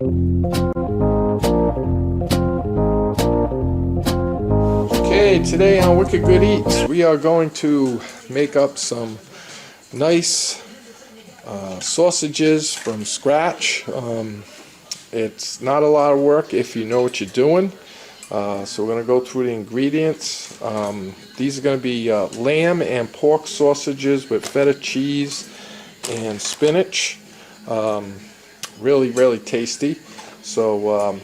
Okay, today on Wicked Good Eats, we are going to make up some nice sausages from scratch. It's not a lot of work if you know what you're doing. So we're going to go through the ingredients. These are going to be lamb and pork sausages with feta cheese and spinach. Really tasty. So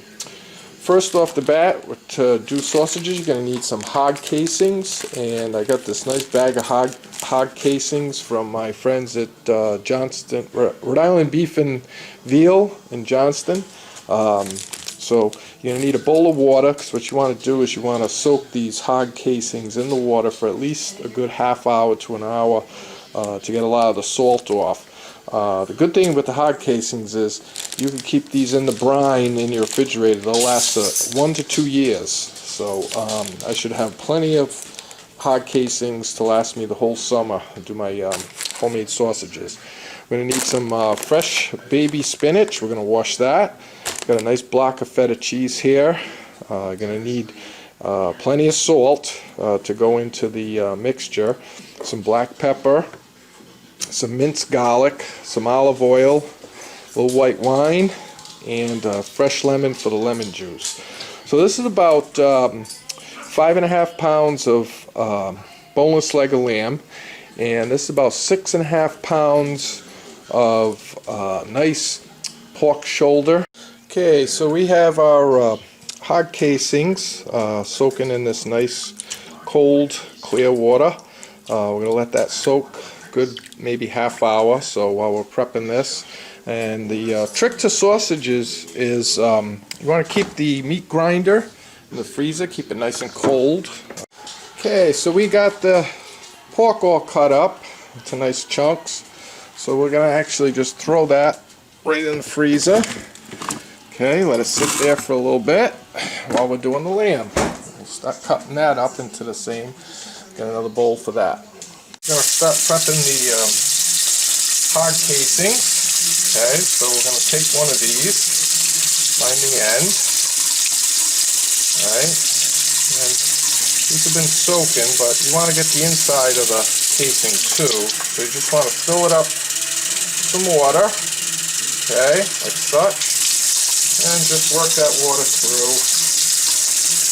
first off the bat, to do sausages, you're going to need some hog casings, and I got this nice bag of hog casings from my friends at Johnston, Rhode Island Beef and Veal in Johnston. So you're going to need a bowl of water, because what you want to do is you want to soak these hog casings in the water for at least a good half hour to an hour to get a lot of the salt off. The good thing with the hog casings is you can keep these in the brine in your refrigerator. They'll last 1 to 2 years. So I should have plenty of hog casings to last me the whole summer to do my homemade sausages. We're going to need some fresh baby spinach. We're going to wash that. Got a nice block of feta cheese here. Going to need plenty of salt to go into the mixture. Some black pepper. Some minced garlic, some olive oil, a little white wine, and fresh lemon for the lemon juice. So this is about 5.5 pounds of boneless leg of lamb, and this is about 6.5 pounds of nice pork shoulder. Okay, so we have our hog casings soaking in this nice cold clear water. We're going to let that soak good maybe half hour, so while we're prepping this. And the trick to sausages is you want to keep the meat grinder in the freezer, keep it nice and cold. Okay, so we got the pork all cut up into nice chunks, so we're going to actually just throw that right in the freezer. Okay, let it sit there for a little bit while we're doing the lamb. We'll start cutting that up into the same. Get another bowl for that. We're going to start prepping the hog casings. Okay, so we're going to take one of these, find the end. Alright, and these have been soaking, but you want to get the inside of the casing too. So you just want to fill it up with some water, okay, like such, and just work that water through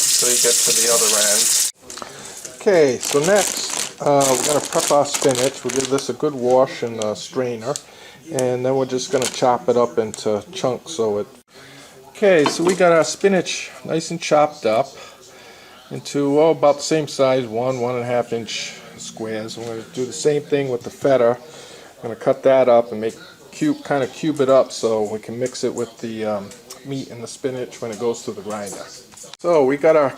until you get to the other end. Okay, so next, we're going to prep our spinach. We'll give this a good wash in a strainer, and then we're just going to chop it up into chunks. Okay, so we got our spinach nice and chopped up into about the same size, 1.5 inch squares. We're going to do the same thing with the feta. I'm going to cut that up and kind of cube it up so we can mix it with the meat and the spinach when it goes through the grinder. So we got our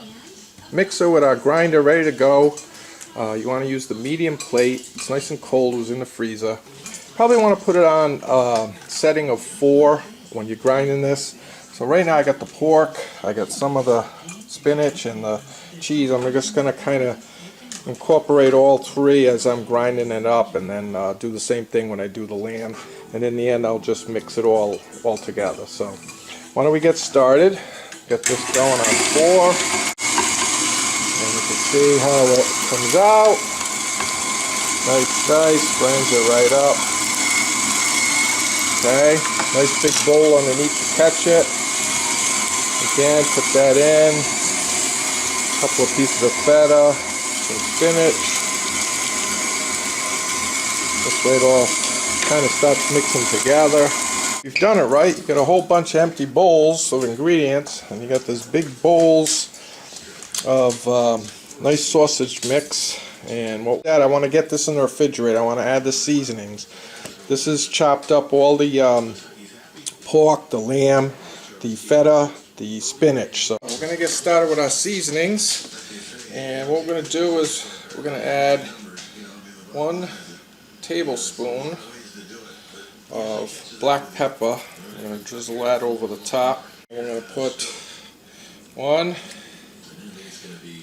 mixer with our grinder ready to go. You want to use the medium plate. It's nice and cold. It was in the freezer. Probably want to put it on setting of 4 when you're grinding this. So right now I got the pork, I got some of the spinach and the cheese. I'm just going to kind of incorporate all 3 as I'm grinding it up, and then do the same thing when I do the lamb. And in the end I'll just mix it all together. So why don't we get started? Get this going on 4. And you can see how it comes out. Nice, brings it right up. Okay, nice big bowl underneath to catch it. Again, put that in. A couple of pieces of feta, some spinach. This way it all kind of starts mixing together. If you've done it right, you get a whole bunch of empty bowls of ingredients, and you got this big bowls of nice sausage mix. And what that, I want to get this in the refrigerator. I want to add the seasonings. This is chopped up all the pork, the lamb, the feta, the spinach. So we're going to get started with our seasonings, and what we're going to do is we're going to add 1 tablespoon of black pepper. I'm going to drizzle that over the top. We're going to put 1,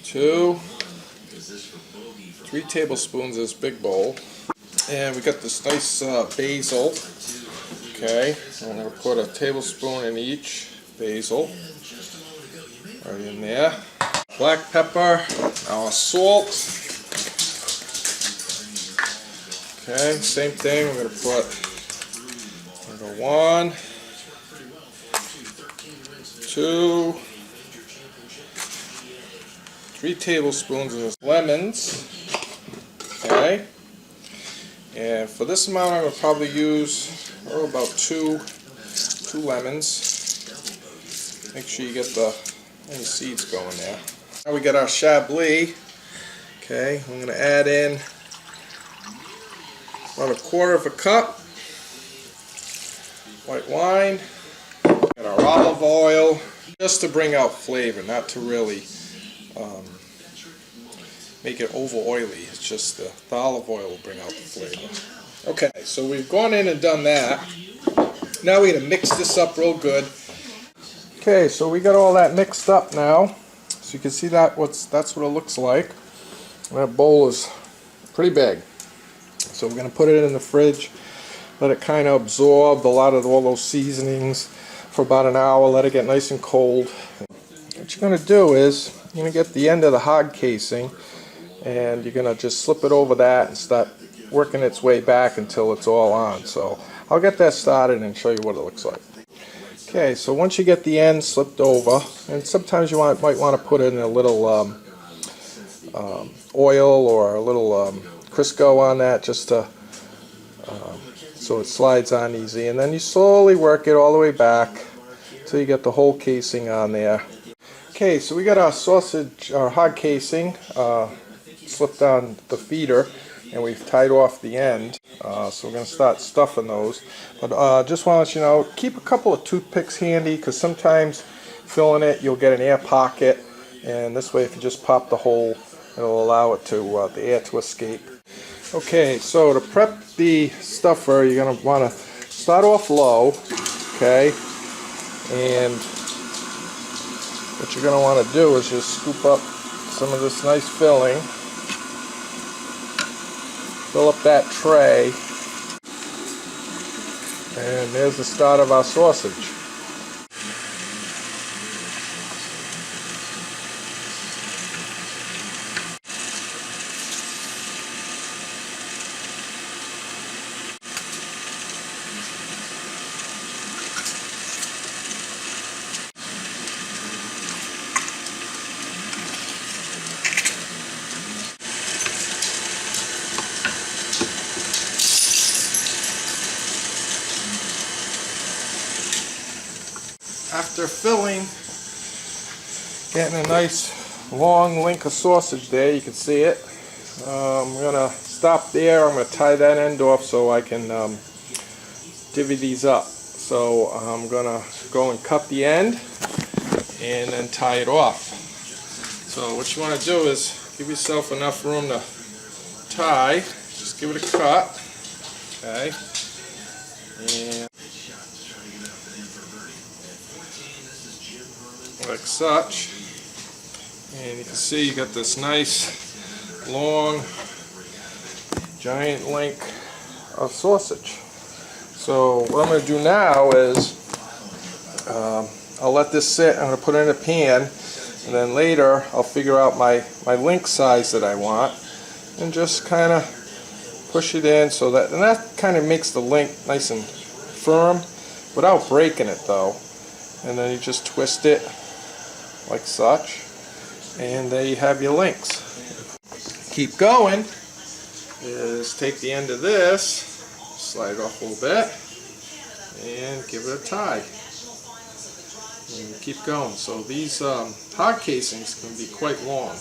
2, 3 tablespoons of this big bowl. And we got this nice basil. Okay, I'm going to put a tablespoon in each basil, right in there. Black pepper, our salt. Okay, same thing, we're going to put 1, 2, 3 tablespoons of this. Lemons. Okay, and for this amount I'm going to probably use about two lemons. Make sure you get any seeds going there. Now we got our Chablis. Okay, I'm going to add in about 1/4 cup white wine. Got our olive oil, just to bring out flavor, not to really make it over oily. It's just the olive oil will bring out the flavor. Okay, so we've gone in and done that. Now we're going to mix this up real good. Okay, so we got all that mixed up now. So you can see that's what it looks like. That bowl is pretty big. So we're going to put it in the fridge, let it kind of absorb all those seasonings for about an hour, let it get nice and cold. What you're going to do is you're going to get the end of the hog casing and you're going to just slip it over that and start working its way back until it's all on. So I'll get that started and show you what it looks like. Okay, so once you get the end slipped over, and sometimes you might want to put in a little oil or a little Crisco on that just to so it slides on easy, and then you slowly work it all the way back till you get the whole casing on there. Okay, so we got our hog casing slipped on the feeder, and we've tied off the end. So we're going to start stuffing those. But just want to let you know, keep a couple of toothpicks handy, because sometimes filling it you'll get an air pocket, and this way if you just pop the hole it'll allow it to the air to escape. Okay, so to prep the stuffer you're going to want to start off low, okay, and what you're going to want to do is just scoop up some of this nice filling, fill up that tray, and there's the start of our sausage. After filling, getting a nice long link of sausage there, you can see it. I'm going to stop there. I'm going to tie that end off so I can divvy these up. So I'm going to go and cut the end and then tie it off. So what you want to do is give yourself enough room to tie. Just give it a cut. Okay. And like such, and you can see you got this nice long giant link of sausage. So what I'm going to do now is I'll let this sit. I'm going to put it in a pan, and then later I'll figure out my link size that I want and just kind of push it in so that, and that kind of makes the link nice and firm without breaking it though. And then you just twist it like such, and there you have your links. Keep going is take the end of this, slide it off a little bit, and give it a tie. And keep going. So these hog casings can be quite long.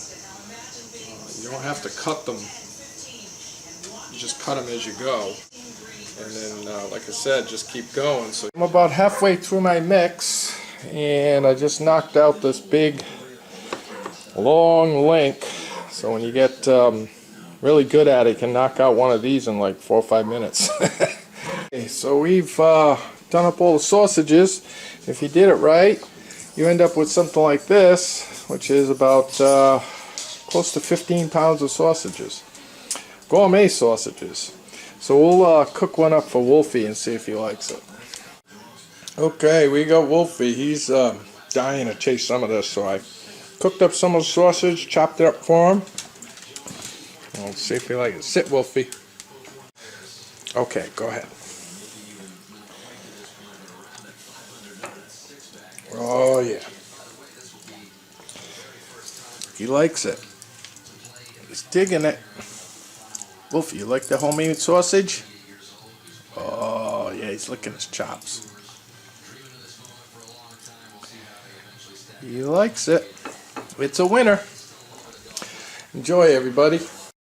You don't have to cut them, you just cut them as you go. And then, like I said, just keep going. So I'm about halfway through my mix, and I just knocked out this big long link. So when you get really good at it, you can knock out one of these in like 4 or 5 minutes. Okay, so we've done up all the sausages. If you did it right, you end up with something like this, which is about close to 15 pounds of sausages. Gourmet sausages. So we'll cook one up for Wolfie and see if he likes it. Okay, we got Wolfie. He's dying to taste some of this, so I cooked up some of the sausage, chopped it up for him. Let's see if he likes it. Sit, Wolfie. Okay, go ahead. Oh yeah, he likes it. He's digging it. Wolfie, you like the homemade sausage? Oh yeah, he's licking his chops. He likes it. It's a winner. Enjoy, everybody.